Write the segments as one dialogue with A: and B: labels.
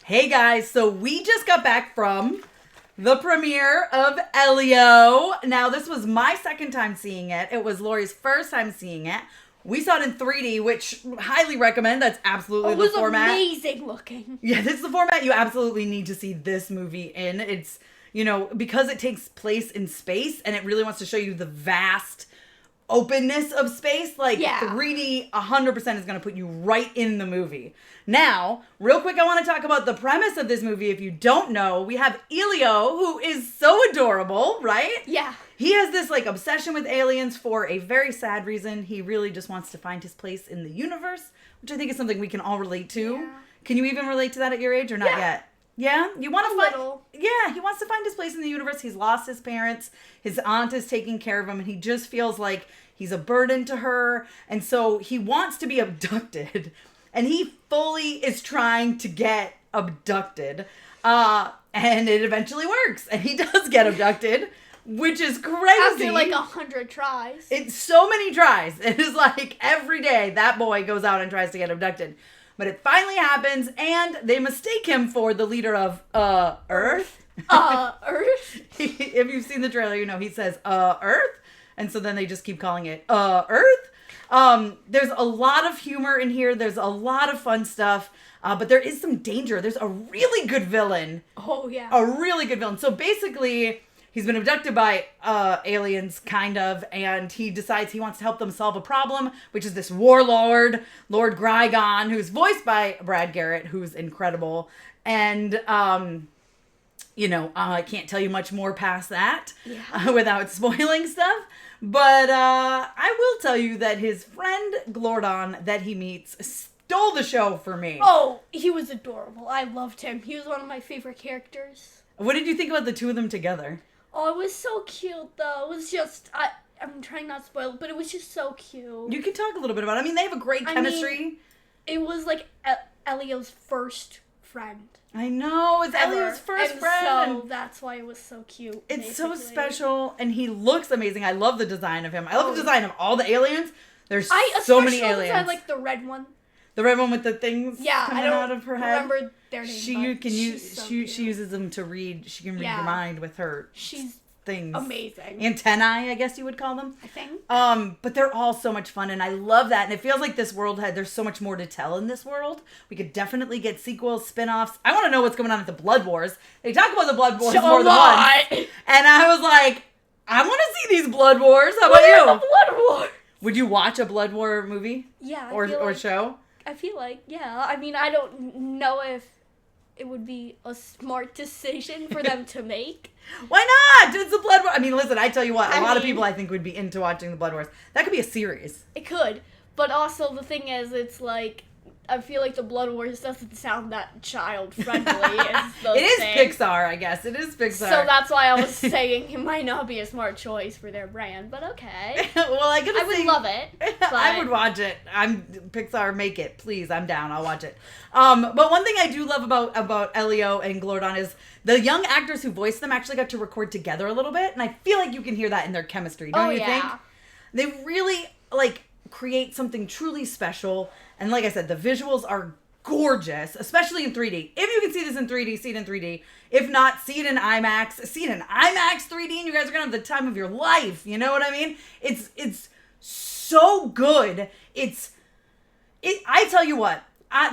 A: Hey guys, so we just got back from the premiere of Elio. Now, this was my second time seeing it. It was Lori's first time seeing it. We saw it in 3D, which highly recommend. That's absolutely the format.
B: It was amazing looking.
A: Yeah, this is the format you absolutely need to see this movie in. It's, because it takes place in space and it really wants to show you the vast openness of space. 3D 100% is going to put you right in the movie. Now, real quick, I want to talk about the premise of this movie. If you don't know, we have Elio, who is so adorable, right?
B: Yeah.
A: He has this obsession with aliens for a very sad reason. He really just wants to find his place in the universe, which I think is something we can all relate to.
B: Yeah.
A: Can you even relate to that at your age or not yet? Yeah? You want to
B: little.
A: Yeah, he wants to find his place in the universe. He's lost his parents. His aunt is taking care of him, and he just feels like he's a burden to her. And so he wants to be abducted. And he fully is trying to get abducted. And it eventually works. And he does get abducted, which is crazy.
B: After 100 tries.
A: It's so many tries. It is every day that boy goes out and tries to get abducted. But it finally happens, and they mistake him for the leader of Earth.
B: Earth?
A: If you've seen the trailer, he says Earth. And so then they just keep calling it Earth. There's a lot of humor in here. There's a lot of fun stuff. But there is some danger. There's a really good villain.
B: Oh, yeah.
A: A really good villain. So basically, he's been abducted by aliens, kind of, and he decides he wants to help them solve a problem, which is this warlord, Lord Grygon, who's voiced by Brad Garrett, who's incredible. And, I can't tell you much more past that without spoiling stuff. But I will tell you that his friend Glordon that he meets stole the show for me.
B: Oh, he was adorable. I loved him. He was one of my favorite characters.
A: What did you think about the two of them together?
B: Oh, it was so cute, though. It was just, I'm trying not to spoil it, but it was just so cute.
A: You can talk a little bit about it. I mean, they have a great chemistry.
B: It was Elio's first friend.
A: I know, it's Elio's first friend.
B: So that's why it was so cute.
A: It's so special, and he looks amazing. I love the design of him. I love the design of all the aliens. There's so many aliens.
B: I like the red one.
A: The red one with the things coming out of her head.
B: Remember their name.
A: She uses them to read. She can read your mind with her things.
B: Amazing.
A: Antennae, I guess you would call them.
B: I think.
A: But they're all so much fun, and I love that. And it feels like this world there's so much more to tell in this world. We could definitely get sequels, spin-offs. I want to know what's going on at the Blood Wars. They talk about the Blood Wars more than once. And I was like, I want to see these Blood Wars. How about you?
B: The Blood Wars.
A: Would you watch a Blood War movie?
B: Yeah.
A: Or show?
B: I feel like, yeah. I mean, I don't know if it would be a smart decision for them to make.
A: Why not? It's the Blood Wars. I mean, listen, I tell you what, a lot of people I think would be into watching the Blood Wars. That could be a series.
B: It could. But also, the thing is, it's I feel like the Blood Wars doesn't sound that child-friendly.
A: It is Pixar, I guess. It is Pixar.
B: So that's why I was saying it might not be a smart choice for their brand, but okay.
A: Well, I
B: would love it. But
A: I would watch it. Pixar, make it. Please, I'm down. I'll watch it. But one thing I do love about Elio and Glordon is the young actors who voiced them actually got to record together a little bit, and I feel like you can hear that in their chemistry, don't you think? They really, create something truly special. And like I said, the visuals are gorgeous, especially in 3D. If you can see this in 3D, see it in 3D. If not, see it in IMAX. See it in IMAX 3D, and you guys are going to have the time of your life. You know what I mean? It's so good. I tell you what,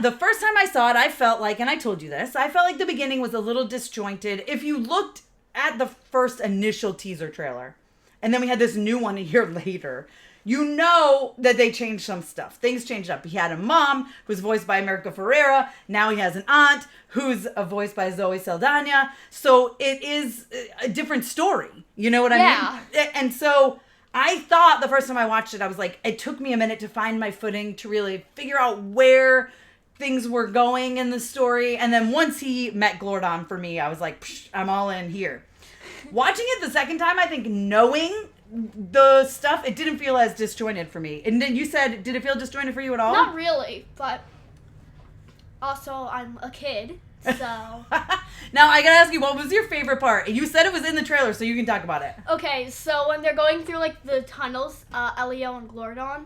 A: the first time I saw it, I felt like, and I told you this, I felt like the beginning was a little disjointed. If you looked at the first initial teaser trailer, and then we had this new one a year later, you know that they changed some stuff. Things changed up. He had a mom who's voiced by America Ferrera. Now he has an aunt who's voiced by Zoe Saldana. So it is a different story. You know what I mean? And so I thought the first time I watched it, I was like, it took me a minute to find my footing, to really figure out where things were going in the story. And then once he met Glordon for me, I was like, I'm all in here. Watching it the second time, I think knowing the stuff, it didn't feel as disjointed for me. And then you said, did it feel disjointed for you at all?
B: Not really, but also I'm a kid, so.
A: Now I gotta ask you, what was your favorite part? You said it was in the trailer, so you can talk about it.
B: Okay, so when they're going through the tunnels, Elio and Glordon,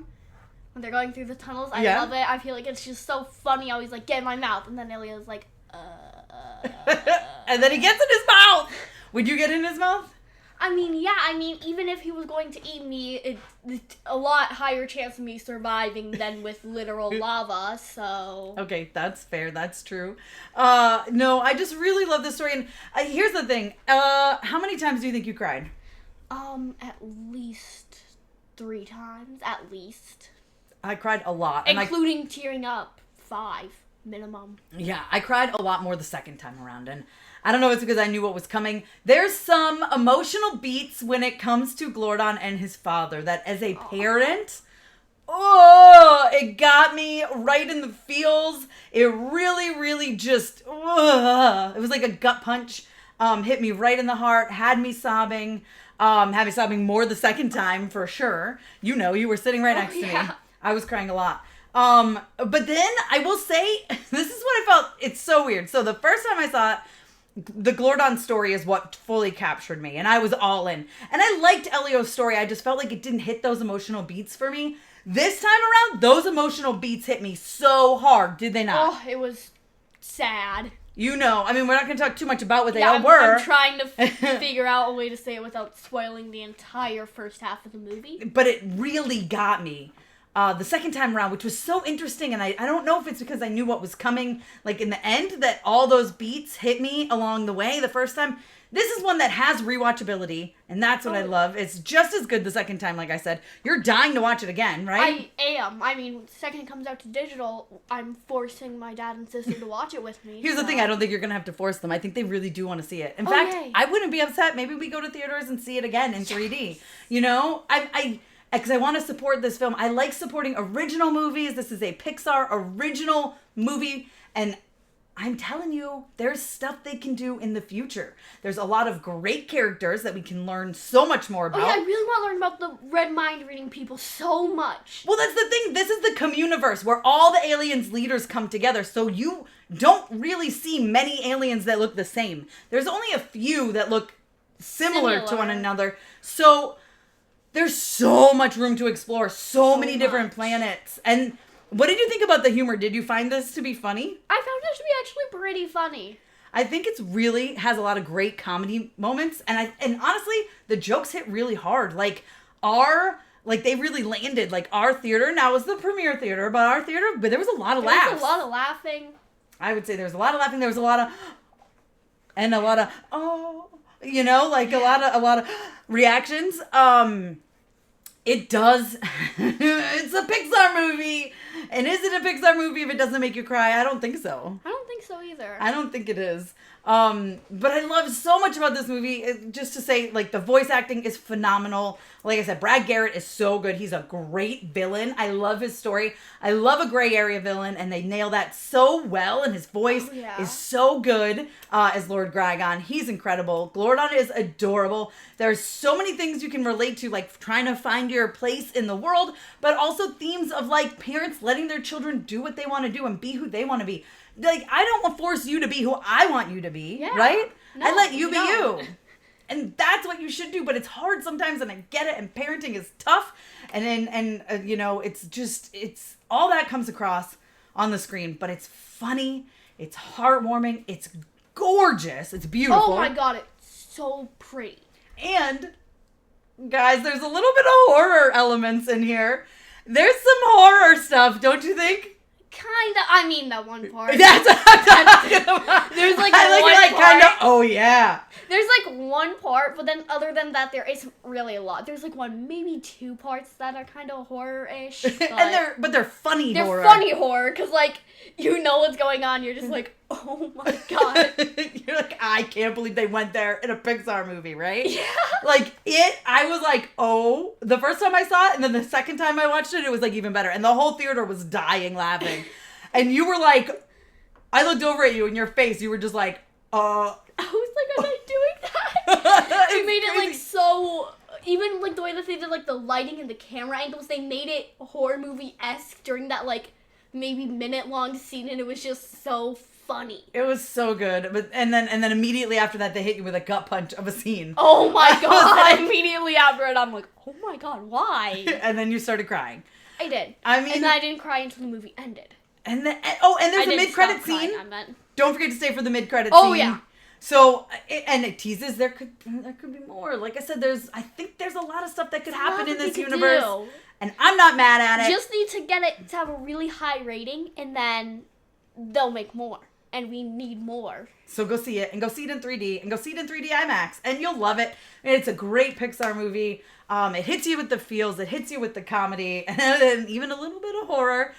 B: when they're going through the tunnels, I love it. I feel like it's just so funny. I always get in my mouth, and then Elio's
A: And then he gets in his mouth. Would you get in his mouth?
B: I mean, yeah, even if he was going to eat me, it's a lot higher chance of me surviving than with literal lava, so...
A: Okay, that's fair, that's true. No, I just really love this story, and here's the thing. How many times do you think you cried?
B: At least 3 times, at least.
A: I cried a lot.
B: Including tearing up 5, minimum.
A: Yeah, I cried a lot more the second time around, and I don't know if it's because I knew what was coming. There's some emotional beats when it comes to Glordon and his father that as a parent, it got me right in the feels. It really, really just, it was like a gut punch. Hit me right in the heart, had me sobbing more the second time for sure. You know, you were sitting right next to me. I was crying a lot. But then I will say, this is what I felt. It's so weird. So the first time I saw it, the Glordon story is what fully captured me, and I was all in. And I liked Elio's story. I just felt like it didn't hit those emotional beats for me. This time around, those emotional beats hit me so hard, did they not?
B: Oh, it was sad.
A: You know, I mean, we're not going to talk too much about what they all were.
B: I'm trying to figure out a way to say it without spoiling the entire first half of the movie.
A: But it really got me. The second time around, which was so interesting, and I don't know if it's because I knew what was coming, like in the end, that all those beats hit me along the way the first time. This is one that has rewatchability, and that's what I love. It's just as good the second time, like I said. You're dying to watch it again, right?
B: I am. I mean, the second it comes out to digital, I'm forcing my dad and sister to watch it with me.
A: Here's the thing, I don't think you're going to have to force them. I think they really do want to see it. In fact,
B: yay.
A: I wouldn't be upset. Maybe we go to theaters and see it again in 3D. You know? Because I want to support this film. I like supporting original movies. This is a Pixar original movie. And I'm telling you, there's stuff they can do in the future. There's a lot of great characters that we can learn so much more about.
B: Oh, yeah, I really want to learn about the red mind reading people so much.
A: Well, that's the thing. This is the Communiverse where all the aliens leaders come together. So you don't really see many aliens that look the same. There's only a few that look similar to one another. So there's so much room to explore, so many different planets. And what did you think about the humor? Did you find this to be funny?
B: I found it to be actually pretty funny.
A: I think it's really has a lot of great comedy moments, and honestly, the jokes hit really hard. They really landed. Like our theater now is the premiere theater, but there was a lot of laughs.
B: There was a lot of laughing.
A: I would say there was a lot of laughing. There was a lot of a lot of a lot of reactions. It does. It's a Pixar movie. And is it a Pixar movie if it doesn't make you cry? I don't think so.
B: I don't think so either.
A: I don't think it is. But I love so much about this movie. Just to say, like, the voice acting is phenomenal. Like I said, Brad Garrett is so good. He's a great villain. I love his story. I love a gray area villain, and they nail that so well. And his voice is so good as Lord Gragon. He's incredible. Glordon is adorable. There's so many things you can relate to, like trying to find your place in the world, but also themes of, like, parents letting their children do what they want to do and be who they want to be. Like, I don't want to force you to be who I want you to be, right? I let you be you. And that's what you should do, but it's hard sometimes, and I get it, and parenting is tough, and it's all that comes across on the screen, but it's funny, it's heartwarming, it's gorgeous, it's beautiful.
B: Oh my god, it's so pretty.
A: And, guys, there's a little bit of horror elements in here. There's some horror stuff, don't you think?
B: Kinda. I mean, that one part.
A: That's what I'm talking about.
B: There's like
A: one part. Kinda, oh yeah.
B: There's like one part, but then other than that, there isn't really a lot. There's like maybe 2 parts that are kind of horror-ish.
A: But they're funny horror.
B: They're funny horror, because like, you know what's going on. You're just like, oh my god.
A: You're like, I can't believe they went there in a Pixar movie, right?
B: Yeah.
A: I was like, oh, the first time I saw it, and then the second time I watched it, it was like even better. And the whole theater was dying laughing. And you were like, I looked over at you, and your face, you were just like,
B: I was like, am I doing that? It made it like so, even like the way that they did like the lighting and the camera angles, they made it horror movie-esque during that like maybe minute-long scene, and it was just so funny.
A: It was so good. But and then immediately after that, they hit you with a gut punch of a scene.
B: Oh my god. Immediately after it, I'm like, oh my god, why?
A: And then you started crying.
B: I did.
A: I mean,
B: and then I didn't cry until the movie ended.
A: And there's a mid-credit scene.
B: I meant.
A: Don't forget to stay for the mid-credit
B: Oh,
A: scene.
B: yeah.
A: So, and it teases there could be more. Like I said, I think there's a lot of stuff that could happen in this universe. And I'm not mad at it.
B: Just need to get it to have a really high rating, and then they'll make more. And we need more.
A: So go see it, and go see it in 3D, and go see it in 3D IMAX, and you'll love it. It's a great Pixar movie. It hits you with the feels, it hits you with the comedy, and even a little bit of horror.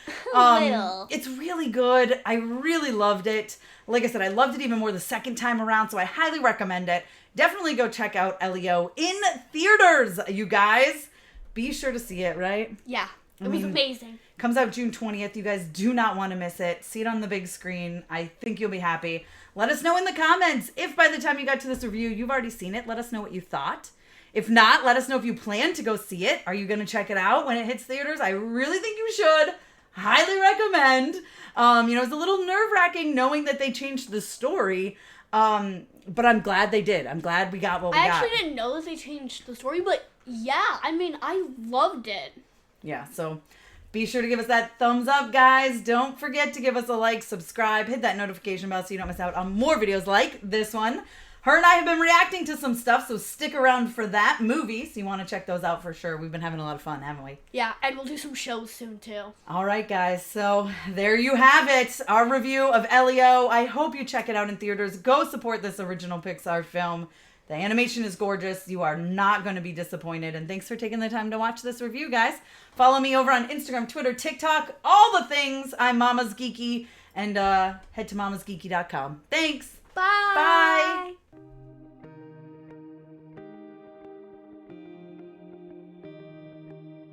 A: It's really good. I really loved it. Like I said, I loved it even more the second time around, so I highly recommend it. Definitely go check out Elio in theaters, you guys. Be sure to see it, right?
B: Yeah, it was amazing.
A: Comes out June 20th. You guys do not want to miss it. See it on the big screen. I think you'll be happy. Let us know in the comments if by the time you got to this review, you've already seen it. Let us know what you thought. If not, let us know if you plan to go see it. Are you going to check it out when it hits theaters? I really think you should. Highly recommend. It's a little nerve-wracking knowing that they changed the story. But I'm glad they did. I'm glad we got what we got.
B: I actually didn't know that they changed the story, but yeah, I loved it.
A: Yeah, so be sure to give us that thumbs up, guys. Don't forget to give us a like, subscribe, hit that notification bell so you don't miss out on more videos like this one. Her and I have been reacting to some stuff, so stick around for that movie. So you want to check those out for sure. We've been having a lot of fun, haven't we?
B: Yeah, and we'll do some shows soon, too.
A: All right, guys. So there you have it. Our review of Elio. I hope you check it out in theaters. Go support this original Pixar film. The animation is gorgeous. You are not going to be disappointed. And thanks for taking the time to watch this review, guys. Follow me over on Instagram, Twitter, TikTok, all the things. I'm Mama's Geeky. And head to mamasgeeky.com. Thanks.
B: Bye.
A: Bye.